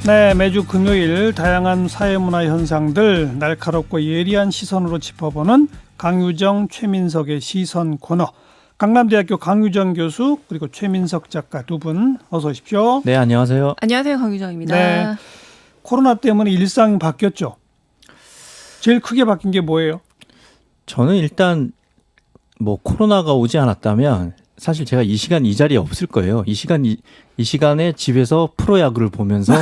네, 매주 금요일 다양한 사회문화 현상들 날카롭고 예리한 시선으로 짚어보는 강유정, 최민석의 시선 코너. 강남대학교 강유정 교수 그리고 최민석 작가 두 분 어서 오십시오. 네, 안녕하세요. 안녕하세요, 강유정입니다. 네, 코로나 때문에 일상이 바뀌었죠. 제일 크게 바뀐 게 뭐예요? 저는 일단 뭐 코로나가 오지 않았다면 사실 제가 이 시간 이 자리에 없을 거예요. 이 시간에 집에서 프로야구를 보면서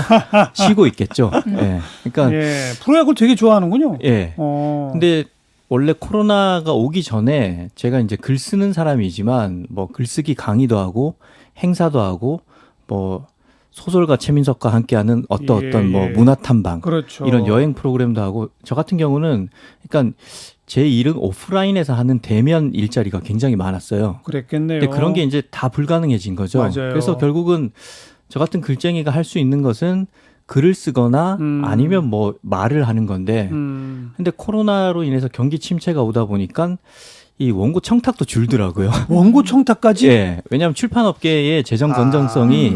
쉬고 있겠죠. 예. 그러니까 예, 프로야구 되게 좋아하는군요. 예. 근데 원래 코로나가 오기 전에 제가 이제 글 쓰는 사람이지만 뭐 글쓰기 강의도 하고 행사도 하고 뭐 소설가 최민석과 함께하는 어떤 뭐 문화 탐방 그렇죠. 이런 여행 프로그램도 하고 저 같은 경우는 그러니까 제 일은 오프라인에서 하는 대면 일자리가 굉장히 많았어요. 그랬겠네요. 근데 그런 게 이제 다 불가능해진 거죠. 맞아요. 그래서 결국은 저 같은 글쟁이가 할 수 있는 것은 글을 쓰거나 아니면 뭐 말을 하는 건데 근데 코로나로 인해서 경기 침체가 오다 보니까 이 원고 청탁도 줄더라고요. 원고 청탁까지? 예. 왜냐하면 출판업계의 재정 건전성이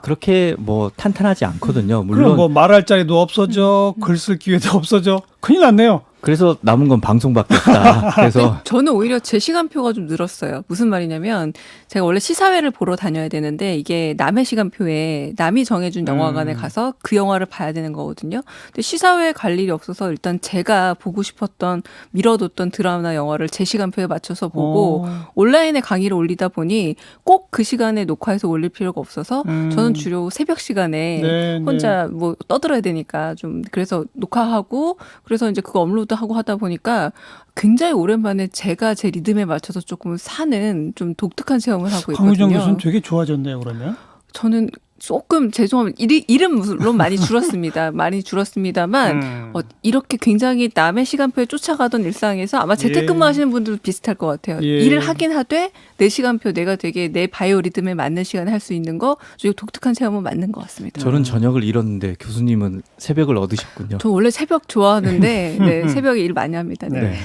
그렇게 뭐 탄탄하지 않거든요. 물론 뭐 말할 자리도 없어져, 글 쓸 기회도 없어져. 큰일 났네요. 그래서 남은 건 방송밖에 없다. 그래서 저는 오히려 제 시간표가 좀 늘었어요. 무슨 말이냐면 제가 원래 시사회를 보러 다녀야 되는데 이게 남의 시간표에 남이 정해준 영화관에 가서 그 영화를 봐야 되는 거거든요. 근데 시사회에 갈 일이 없어서 일단 제가 보고 싶었던 미뤄뒀던 드라마나 영화를 제 시간표에 맞춰서 보고 온라인에 강의를 올리다 보니 꼭 그 시간에 녹화해서 올릴 필요가 없어서 저는 주로 새벽 시간에 혼자 뭐 떠들어야 되니까 좀 그래서 녹화하고 그래서 이제 그거 업로드하고 하다 보니까 굉장히 오랜만에 제가 제 리듬에 맞춰서 조금 사는 좀 독특한 체험을 하고 있거든요. 강유정 교수는 되게 좋아졌네요, 그러면. 저는 조금 죄송합니다. 이름 물론 많이 줄었습니다. 많이 줄었습니다만 이렇게 굉장히 남의 시간표에 쫓아가던 일상에서 아마 재택근무하시는 분들도 비슷할 것 같아요. 일을 하긴 하되 내 시간표 내가 되게 내 바이오 리듬에 맞는 시간에 할 수 있는 거 좀 독특한 체험은 맞는 것 같습니다. 저는 저녁을 잃었는데 교수님은 새벽을 얻으셨군요. 저 원래 새벽 좋아하는데 네, 새벽에 일 많이 합니다. 네. 네.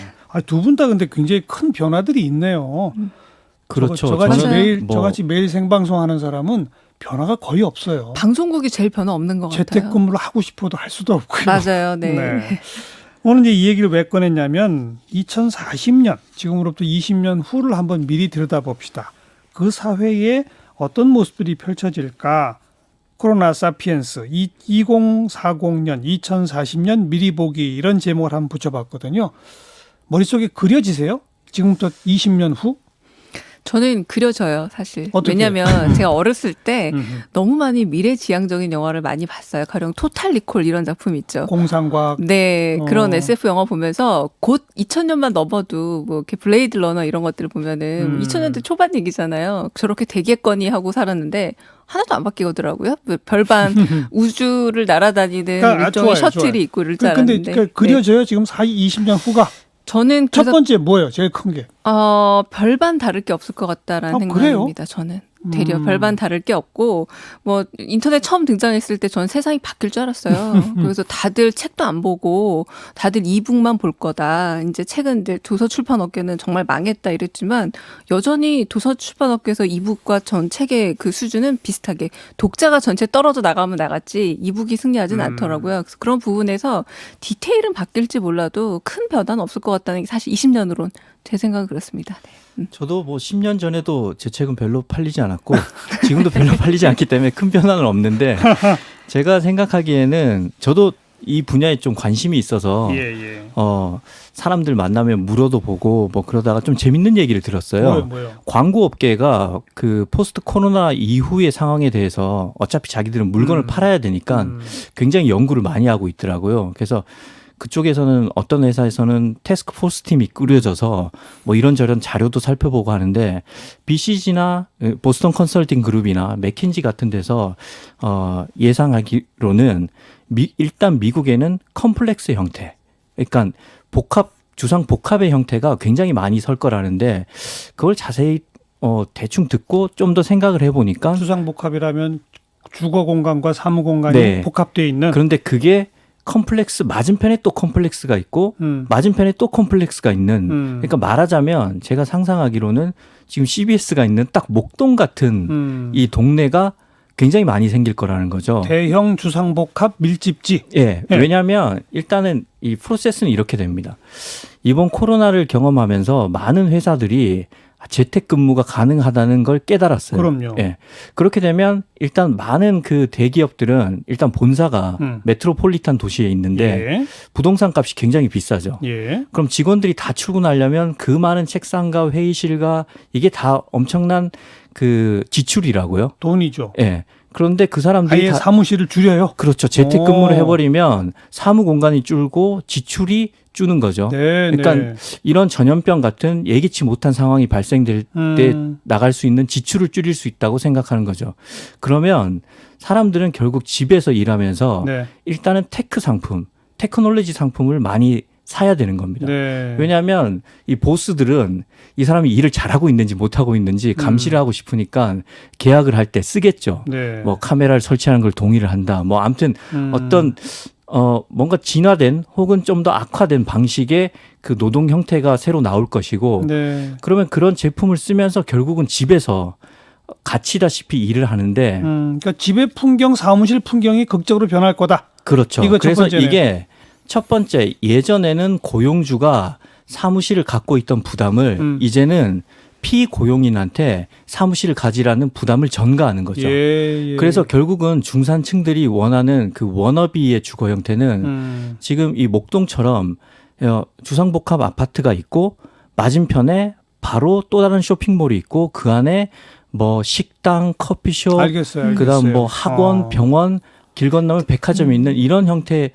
두 분 다 근데 굉장히 큰 변화들이 있네요. 그렇죠. 저같이 매일 생방송하는 사람은 변화가 거의 없어요. 방송국이 제일 변화 없는 것 같아요. 재택근무를 하고 싶어도 할 수도 없고요. 맞아요. 네. 오늘 이제 이 얘기를 왜 꺼냈냐면 2040년, 지금으로부터 20년 후를 한번 미리 들여다봅시다. 그 사회에 어떤 모습들이 펼쳐질까? 코로나 사피엔스 2040년, 2040년 미리 보기 이런 제목을 한번 붙여봤거든요. 머릿속에 그려지세요? 지금부터 20년 후? 저는 그려져요, 사실. 어떻게? 왜냐하면 제가 어렸을 때 너무 많이 미래지향적인 영화를 많이 봤어요. 가령 토탈 리콜 이런 작품 있죠. 공상과학. 네, 그런 SF 영화 보면서 곧 2000년만 넘어도 뭐 이렇게 블레이드 러너 이런 것들을 보면은 2000년대 초반 얘기잖아요. 저렇게 되겠거니 하고 살았는데 하나도 안 바뀌더라고요. 별반 우주를 날아다니는 그러니까, 일종의 좋아요. 셔틀이 있고 이럴 줄 알았는데. 근데 그려져요? 지금 20년 후가? 저는 첫 번째 뭐예요? 제일 큰 게? 별반 다를 게 없을 것 같다라는 생각입니다. 저는 되려 별반 다를 게 없고 뭐 인터넷 처음 등장했을 때 전 세상이 바뀔 줄 알았어요. 그래서 다들 책도 안 보고 다들 이북만 볼 거다. 이제 책은 이제 도서 출판 업계는 정말 망했다 이랬지만 여전히 도서 출판 업계에서 이북과 전 책의 그 수준은 비슷하게 독자가 전체 떨어져 나가면 나갔지 이북이 승리하지는 않더라고요. 그래서 그런 부분에서 디테일은 바뀔지 몰라도 큰 변화는 없을 것 같다는 게 사실 20년으론 제 생각은 그렇습니다. 네. 저도 뭐 10년 전에도 제 책은 별로 팔리지 않았고 지금도 별로 팔리지 않기 때문에 큰 변화는 없는데 제가 생각하기에는 저도 이 분야에 좀 관심이 있어서 사람들 만나면 물어도 보고 뭐 그러다가 좀 재밌는 얘기를 들었어요. 뭐요? 광고 업계가 그 포스트 코로나 이후의 상황에 대해서 어차피 자기들은 물건을 팔아야 되니까 굉장히 연구를 많이 하고 있더라고요. 그래서 그쪽에서는 어떤 회사에서는 태스크 포스 팀이 꾸려져서 뭐 이런저런 자료도 살펴보고 하는데 BCG나 보스턴 컨설팅 그룹이나 맥킨지 같은 데서 예상하기로는 일단 미국에는 컴플렉스 형태, 그러니까 주상 복합의 형태가 굉장히 많이 설 거라는데 그걸 자세히 대충 듣고 좀 더 생각을 해보니까 주상복합이라면 주거 공간과 사무 공간이 복합되어 있는. 그런데 그게 컴플렉스 맞은편에 또 컴플렉스가 있고 맞은편에 또 컴플렉스가 있는 그러니까 말하자면 제가 상상하기로는 지금 CBS가 있는 딱 목동 같은 이 동네가 굉장히 많이 생길 거라는 거죠. 대형 주상복합 밀집지. 예, 예. 왜냐하면 일단은 이 프로세스는 이렇게 됩니다. 이번 코로나를 경험하면서 많은 회사들이 재택근무가 가능하다는 걸 깨달았어요. 그럼요. 예. 그렇게 되면 일단 많은 그 대기업들은 일단 본사가 메트로폴리탄 도시에 있는데 예. 부동산 값이 굉장히 비싸죠. 예. 그럼 직원들이 다 출근하려면 그 많은 책상과 회의실과 이게 다 엄청난 그 지출이라고요. 돈이죠. 예. 그런데 그 사람들이 아예 다 사무실을 줄여요. 그렇죠. 재택근무를 오. 해버리면 사무 공간이 줄고 지출이 주는 거죠. 네, 그러니까 네. 이런 전염병 같은 예기치 못한 상황이 발생될 때 나갈 수 있는 지출을 줄일 수 있다고 생각하는 거죠. 그러면 사람들은 결국 집에서 일하면서 네. 일단은 테크 상품, 테크놀로지 상품을 많이 사야 되는 겁니다. 네. 왜냐하면 이 보스들은 이 사람이 일을 잘하고 있는지 못하고 있는지 감시를 하고 싶으니까 계약을 할 때 쓰겠죠. 네. 뭐 카메라를 설치하는 걸 동의를 한다. 뭐 아무튼 어떤 뭔가 진화된 혹은 좀 더 악화된 방식의 그 노동 형태가 새로 나올 것이고 네. 그러면 그런 제품을 쓰면서 결국은 집에서 갇히다시피 일을 하는데 그러니까 집의 풍경, 사무실 풍경이 극적으로 변할 거다. 그렇죠. 이거 첫 그래서 번째네. 이게 첫 번째 예전에는 고용주가 사무실을 갖고 있던 부담을 이제는 피고용인한테 사무실을 가지라는 부담을 전가하는 거죠. 예, 예. 그래서 결국은 중산층들이 원하는 그 워너비의 주거 형태는 지금 이 목동처럼 주상복합 아파트가 있고 맞은편에 바로 또 다른 쇼핑몰이 있고 그 안에 뭐 식당, 커피숍, 알겠어요. 그다음 뭐 학원, 병원, 길 건너면 백화점이 있는 이런 형태를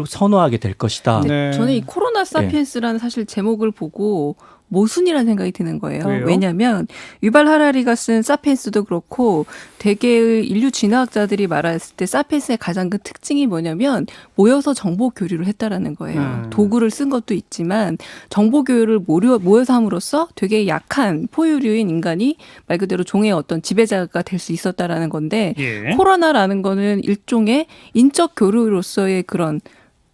선호하게 될 것이다. 네. 저는 이 코로나 사피엔스라는 사실 제목을 보고 모순이라는 생각이 드는 거예요. 왜요? 왜냐하면 유발 하라리가 쓴 사피엔스도 그렇고 대개의 인류 진화학자들이 말했을 때 사피엔스의 가장 큰 특징이 뭐냐면 모여서 정보 교류를 했다라는 거예요. 도구를 쓴 것도 있지만 정보 교류를 모여서 함으로써 되게 약한 포유류인 인간이 말 그대로 종의 어떤 지배자가 될 수 있었다라는 건데 예. 코로나라는 거는 일종의 인적 교류로서의 그런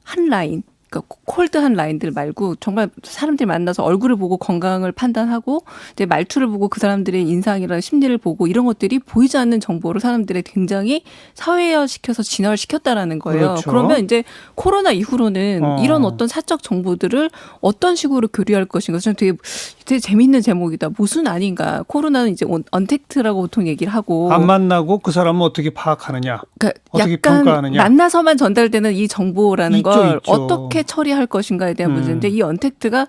한 라인, 그러니까 콜드한 라인들 말고 정말 사람들이 만나서 얼굴을 보고 건강을 판단하고 이제 말투를 보고 그 사람들의 인상이나 심리를 보고 이런 것들이 보이지 않는 정보를 사람들의 굉장히 사회화시켜서 진화를 시켰다라는 거예요. 그렇죠. 그러면 이제 코로나 이후로는 이런 어떤 사적 정보들을 어떤 식으로 교류할 것인가 저는 되게 재밌는 제목이다. 모순 아닌가. 코로나는 이제 언택트라고 보통 얘기를 하고 안 만나고 그 사람은 어떻게 파악하느냐. 그러니까 어떻게 약간 평가하느냐. 만나서만 전달되는 이 정보라는 있죠, 걸 있죠. 어떻게 처리할 것인가에 대한 문제인데 이 언택트가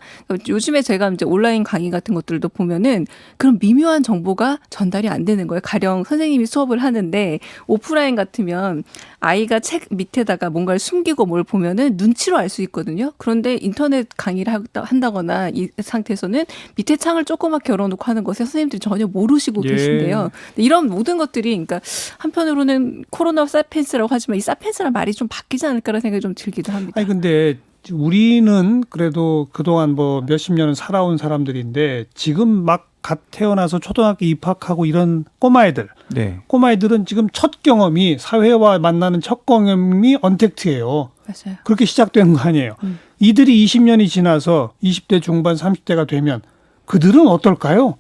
요즘에 제가 이제 온라인 강의 같은 것들도 보면은 그런 미묘한 정보가 전달이 안 되는 거예요. 가령 선생님이 수업을 하는데 오프라인 같으면 아이가 책 밑에다가 뭔가를 숨기고 뭘 보면은 눈치로 알 수 있거든요. 그런데 인터넷 강의를 한다거나 이 상태에서는 밑에 창을 조그맣게 열어놓고 하는 것에 선생님들이 전혀 모르시고 예. 계신데요. 이런 모든 것들이 그러니까 한편으로는 코로나 사피엔스라고 하지만 이 사피엔스라는 말이 좀 바뀌지 않을까라는 생각이 좀 들기도 합니다. 아니 근데 우리는 그래도 그동안 뭐 몇십 년은 살아온 사람들인데 지금 막 갓 태어나서 초등학교 입학하고 이런 꼬마애들, 네. 꼬마애들은 지금 첫 경험이 사회와 만나는 첫 경험이 언택트예요. 맞아요. 그렇게 시작된 거 아니에요. 이들이 20년이 지나서 20대 중반 30대가 되면 그들은 어떨까요?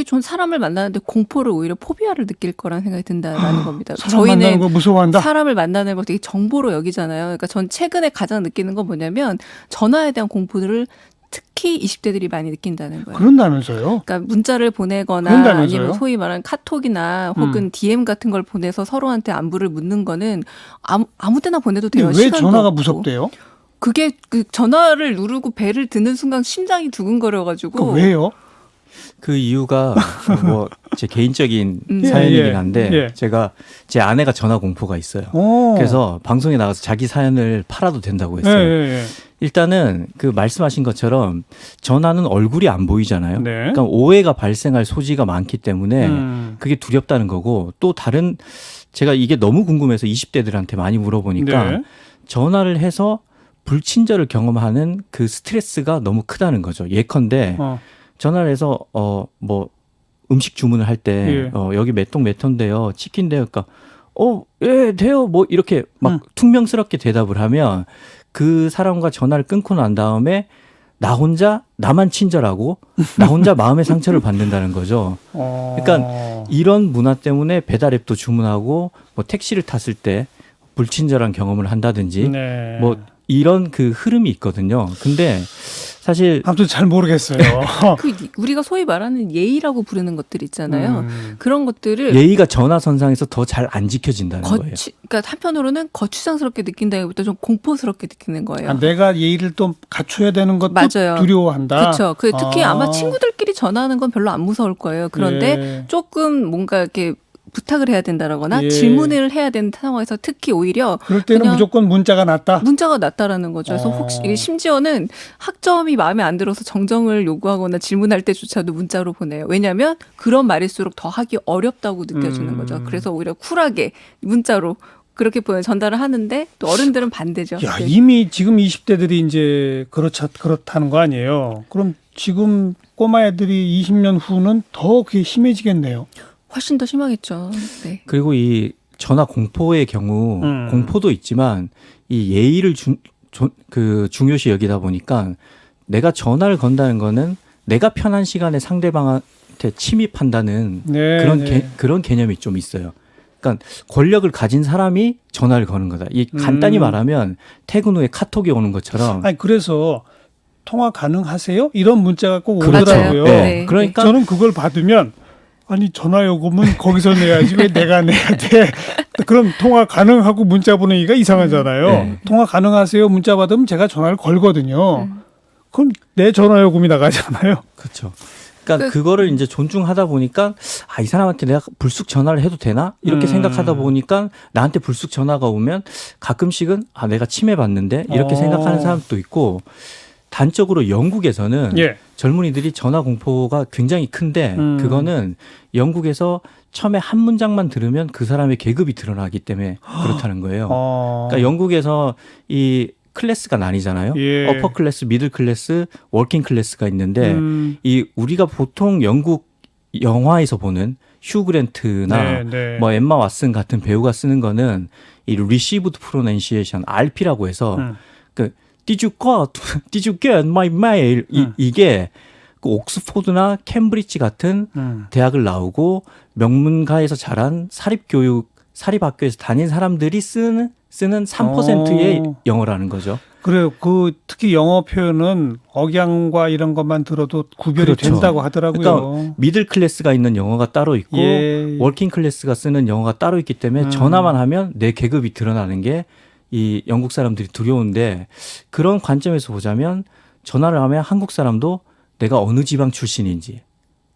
전 사람을 만나는데 공포를 오히려 포비아를 느낄 거라는 생각이 든다라는 겁니다. 사람 만나는 거 무서워한다. 사람을 만나는 걸 되게 정보로 여기잖아요. 그러니까 전 최근에 가장 느끼는 건 뭐냐면 전화에 대한 공포를 특히 20대들이 많이 느낀다는 거예요. 그런다면서요? 그러니까 문자를 보내거나 그런다면서요? 아니면 소위 말하는 카톡이나 혹은 DM 같은 걸 보내서 서로한테 안부를 묻는 거는 아무 때나 보내도 돼요. 근데 왜 시간도 전화가 없고. 무섭대요? 그게 그 전화를 누르고 배를 드는 순간 심장이 두근거려가지고 그 왜요? 그 이유가 뭐 제 개인적인 예, 사연이긴 예, 한데 예. 제가 제 아내가 전화 공포가 있어요. 오. 그래서 방송에 나가서 자기 사연을 팔아도 된다고 예, 했어요. 예, 예. 일단은 그 말씀하신 것처럼 전화는 얼굴이 안 보이잖아요. 네. 그러니까 오해가 발생할 소지가 많기 때문에 그게 두렵다는 거고 또 다른 제가 이게 너무 궁금해서 20대들한테 많이 물어보니까 네. 전화를 해서 불친절을 경험하는 그 스트레스가 너무 크다는 거죠. 예컨대 전화를 해서 뭐 음식 주문을 할 때 예. 여기 몇 동 몇 톤데요. 치킨 돼요. 그러니까 예, 돼요. 뭐 이렇게 막 퉁명스럽게 대답을 하면 그 사람과 전화를 끊고 난 다음에 나 혼자 나만 친절하고 나 혼자 마음의 상처를 받는다는 거죠. 그러니까 이런 문화 때문에 배달앱도 주문하고 뭐 택시를 탔을 때 불친절한 경험을 한다든지 네. 뭐 이런 그 흐름이 있거든요. 근데 사실 아무튼 잘 모르겠어요. 그 우리가 소위 말하는 예의라고 부르는 것들 있잖아요. 그런 것들을 예의가 전화선상에서 더 잘 안 지켜진다는 거예요. 그러니까 한편으로는 거추장스럽게 느낀다기보다 좀 공포스럽게 느끼는 거예요. 아, 내가 예의를 또 갖춰야 되는 것도 맞아요. 두려워한다. 그렇죠. 그 특히 아마 친구들끼리 전화하는 건 별로 안 무서울 거예요. 그런데 예. 조금 뭔가 이렇게 부탁을 해야 된다라거나 예. 질문을 해야 되는 상황에서 특히 오히려 그럴 때는 그냥 무조건 문자가 낫다. 문자가 낫다라는 거죠. 그래서 혹시 이게 심지어는 학점이 마음에 안 들어서 정정을 요구하거나 질문할 때조차도 문자로 보내요. 왜냐하면 그런 말일수록 더 하기 어렵다고 느껴지는 거죠. 그래서 오히려 쿨하게 문자로 그렇게 전달을 하는데 또 어른들은 반대죠. 야, 네. 이미 지금 20대들이 이제 그렇다는 거 아니에요. 그럼 지금 꼬마 애들이 20년 후는 더 그게 심해지겠네요. 훨씬 더 심하겠죠. 네. 그리고 이 전화 공포의 경우 공포도 있지만 이 예의를 중요시 여기다 보니까 내가 전화를 건다는 거는 내가 편한 시간에 상대방한테 침입한다는 네, 그런 개념이 좀 있어요. 그러니까 권력을 가진 사람이 전화를 거는 거다. 이 간단히 말하면 퇴근 후에 카톡이 오는 것처럼. 아니 그래서 통화 가능하세요? 이런 문자가 꼭 그렇죠. 오더라고요. 네. 그러니까 저는 그걸 받으면 아니 전화 요금은 거기서 내야지 왜 내가 내야 돼? 그럼 통화 가능하고 문자 보내기가 이상하잖아요. 네. 통화 가능하세요? 문자 받으면 제가 전화를 걸거든요. 그럼 내 전화 요금이 나가잖아요. 그렇죠. 그러니까 그거를 이제 존중하다 보니까 이 사람한테 내가 불쑥 전화를 해도 되나 이렇게 생각하다 보니까 나한테 불쑥 전화가 오면 가끔씩은 내가 침해받는데 이렇게 생각하는 사람도 있고 단적으로 영국에서는 예. 젊은이들이 전화 공포가 굉장히 큰데 그거는 영국에서 처음에 한 문장만 들으면 그 사람의 계급이 드러나기 때문에 그렇다는 거예요. 그러니까 영국에서 이 클래스가 나뉘잖아요. 예. 어퍼 클래스, 미들 클래스, 워킹 클래스가 있는데 이 우리가 보통 영국 영화에서 보는 휴 그랜트나 뭐 엠마 왓슨 같은 배우가 쓰는 거는 이 received pronunciation RP라고 해서 그 Did you get my mail? 이게 그 옥스포드나 캠브리지 같은 대학을 나오고 명문가에서 자란 사립학교에서 다닌 사람들이 쓰는 3%의 영어라는 거죠. 그래요. 그 특히 영어 표현은 억양과 이런 것만 들어도 구별이 그렇죠. 된다고 하더라고요. 그러니까 미들 클래스가 있는 영어가 따로 있고 워킹 클래스가 쓰는 영어가 따로 있기 때문에 전화만 하면 내 계급이 드러나는 게 이 영국 사람들이 두려운데 그런 관점에서 보자면 전화를 하면 한국 사람도 내가 어느 지방 출신인지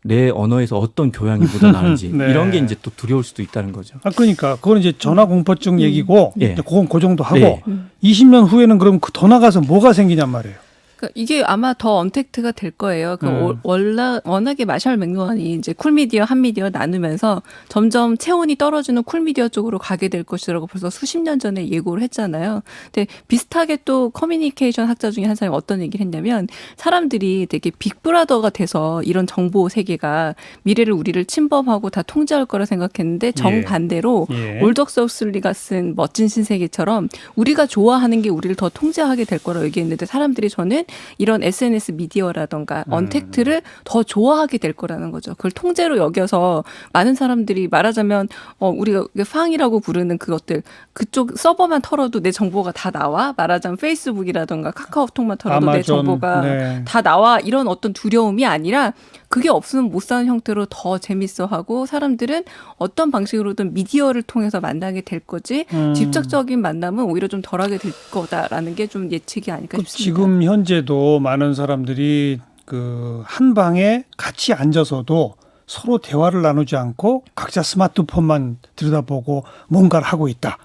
내 언어에서 어떤 교양이 묻어나는지 네. 이런 게 이제 또 두려울 수도 있다는 거죠. 그러니까 그건 이제 전화 공포증 얘기고 예. 이제 그건 그 정도 하고 예. 20년 후에는 그럼 더 나가서 뭐가 생기냔 말이에요. 그러니까 이게 아마 더 언택트가 될 거예요. 워낙에 마샬 맥루한이 이제 쿨미디어, 핫미디어 나누면서 점점 체온이 떨어지는 쿨미디어 쪽으로 가게 될 것이라고 벌써 수십 년 전에 예고를 했잖아요. 근데 비슷하게 또 커뮤니케이션 학자 중에 한 사람이 어떤 얘기를 했냐면 사람들이 되게 빅브라더가 돼서 이런 정보 세계가 미래를 우리를 침범하고 다 통제할 거라 생각했는데 정반대로 올덕스 옥슬리가 쓴 멋진 신세계처럼 우리가 좋아하는 게 우리를 더 통제하게 될 거라고 얘기했는데 사람들이 저는 이런 SNS 미디어라던가 언택트를 더 좋아하게 될 거라는 거죠. 그걸 통제로 여겨서 많은 사람들이 말하자면 우리가 팡이라고 부르는 그것들 그쪽 서버만 털어도 내 정보가 다 나와. 말하자면 페이스북이라던가 카카오톡만 털어도 내 정보가 다 나와. 이런 어떤 두려움이 아니라 그게 없으면 못 사는 형태로 더 재밌어하고 사람들은 어떤 방식으로든 미디어를 통해서 만나게 될 거지 직접적인 만남은 오히려 좀 덜하게 될 거다라는 게 좀 예측이 아닐까 싶습니다. 지금 현재도 많은 사람들이 그 한 방에 같이 앉아서도 서로 대화를 나누지 않고 각자 스마트폰만 들여다보고 뭔가를 하고 있다.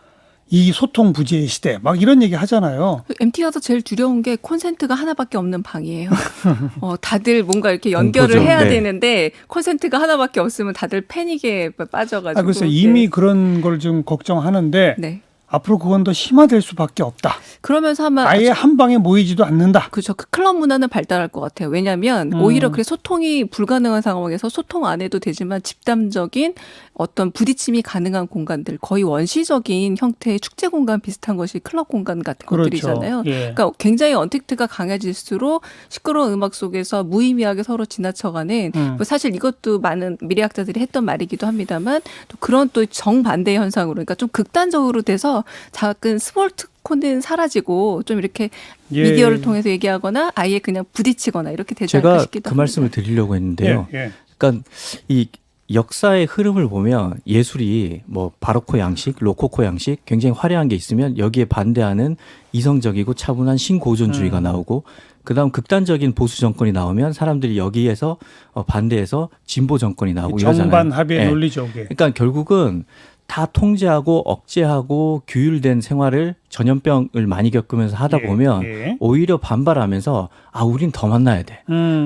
이 소통 부재의 시대 막 이런 얘기 하잖아요. MT가서 제일 두려운 게 콘센트가 하나밖에 없는 방이에요. 다들 뭔가 이렇게 연결을 공포죠. 해야 네. 되는데 콘센트가 하나밖에 없으면 다들 패닉에 빠져가지고. 그래서 이미 그런 걸 좀 걱정하는데 네. 앞으로 그건 더 심화될 수밖에 없다. 그러면서 아마 아예 한 방에 모이지도 않는다. 그렇죠. 그 클럽 문화는 발달할 것 같아요. 왜냐하면 오히려 그 소통이 불가능한 상황에서 소통 안 해도 되지만 집단적인 어떤 부딪힘이 가능한 공간들, 거의 원시적인 형태의 축제 공간 비슷한 것이 클럽 공간 같은 그렇죠. 것들이잖아요. 예. 그러니까 굉장히 언택트가 강해질수록 시끄러운 음악 속에서 무의미하게 서로 지나쳐가는 뭐 사실 이것도 많은 미래학자들이 했던 말이기도 합니다만 또 그런 또 정반대 현상으로 그러니까 좀 극단적으로 돼서 작은 스몰 특코는 사라지고 좀 이렇게 예. 미디어를 통해서 얘기하거나 아예 그냥 부딪히거나 이렇게 되지 않을까 제가 싶기도 그 합니다. 말씀을 드리려고 했는데요. 예. 예. 그러니까 이 역사의 흐름을 보면 예술이 뭐 바로코 양식, 로코코 양식 굉장히 화려한 게 있으면 여기에 반대하는 이성적이고 차분한 신고전주의가 나오고 그다음 극단적인 보수 정권이 나오면 사람들이 여기에서 반대해서 진보 정권이 나오고 이러잖아요. 정반합의 예. 논리죠. 그게. 그러니까 결국은 다 통제하고 억제하고 규율된 생활을 전염병을 많이 겪으면서 하다 예, 보면 예. 오히려 반발하면서 우린 더 만나야 돼.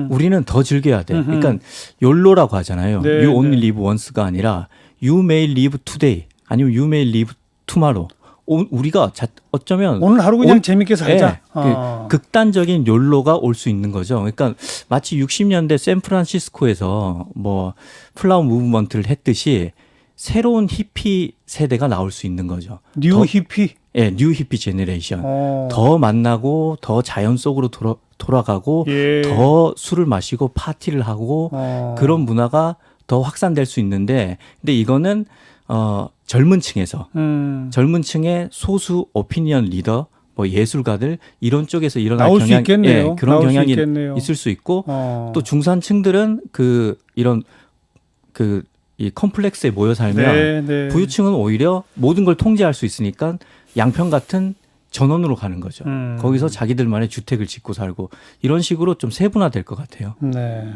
우리는 더 즐겨야 돼. 음흠. 그러니까 욜로라고 하잖아요. 네, You only 네. live once가 아니라 You may live today 아니면 You may live tomorrow. 우리가 어쩌면 오늘 하루 그냥 재밌게 살자. 그 극단적인 욜로가 올 수 있는 거죠. 그러니까 마치 60년대 샌프란시스코에서 뭐 플라워 무브먼트를 했듯이 새로운 히피 세대가 나올 수 있는 거죠. 뉴 히피. 예, 뉴 히피 제너레이션. 어. 더 만나고 더 자연 속으로 돌아가고 예. 더 술을 마시고 파티를 하고 그런 문화가 더 확산될 수 있는데 근데 이거는 젊은 층에서 젊은 층의 소수 오피니언 리더 뭐 예술가들 이런 쪽에서 일어날 나올 수 경향 있겠네요. 예, 그런 나올 수 경향이 있겠네요. 있을 수 있고 또 또 중산층들은 이 컴플렉스에 모여 살면 네, 네. 부유층은 오히려 모든 걸 통제할 수 있으니까 양평 같은 전원으로 가는 거죠. 거기서 자기들만의 주택을 짓고 살고 이런 식으로 좀 세분화될 것 같아요. 네.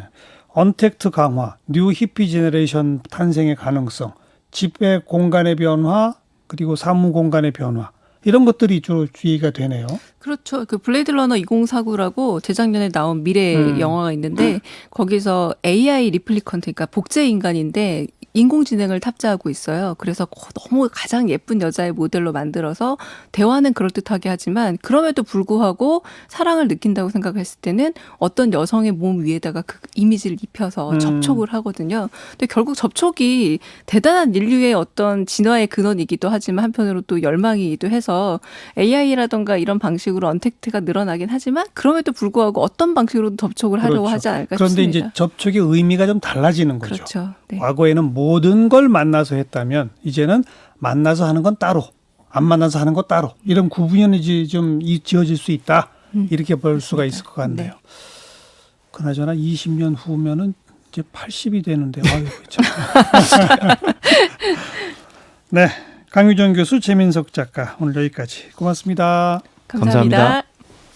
언택트 강화, 뉴 히피 제너레이션 탄생의 가능성, 집의 공간의 변화, 그리고 사무 공간의 변화. 이런 것들이 주로 주의가 되네요. 그렇죠. 그 블레이드 러너 2049라고 재작년에 나온 미래 영화가 있는데 거기서 AI 리플리컨트, 그러니까 복제 인간인데 인공지능을 탑재하고 있어요. 그래서 너무 가장 예쁜 여자의 모델로 만들어서 대화는 그럴듯하게 하지만 그럼에도 불구하고 사랑을 느낀다고 생각했을 때는 어떤 여성의 몸 위에다가 그 이미지를 입혀서 접촉을 하거든요. 근데 결국 접촉이 대단한 인류의 어떤 진화의 근원이기도 하지만 한편으로 또 열망이기도 해서 AI라던가 이런 방식으로 언택트가 늘어나긴 하지만 그럼에도 불구하고 어떤 방식으로든 접촉을 하려고 그렇죠. 하지 않을까 그런데 싶습니다. 이제 접촉의 의미가 좀 달라지는 거죠. 그렇죠. 네. 과거에는 모든 걸 만나서 했다면 이제는 만나서 하는 건 따로, 안 만나서 하는 건 따로 이런 구분이 좀 지어질 수 있다. 이렇게 볼 수가 있을 것 같네요. 네. 그나저나 20년 후면은 이제 80이 되는데 아유 참. 네, 강유정 교수, 최민석 작가 오늘 여기까지 고맙습니다. 감사합니다. 감사합니다.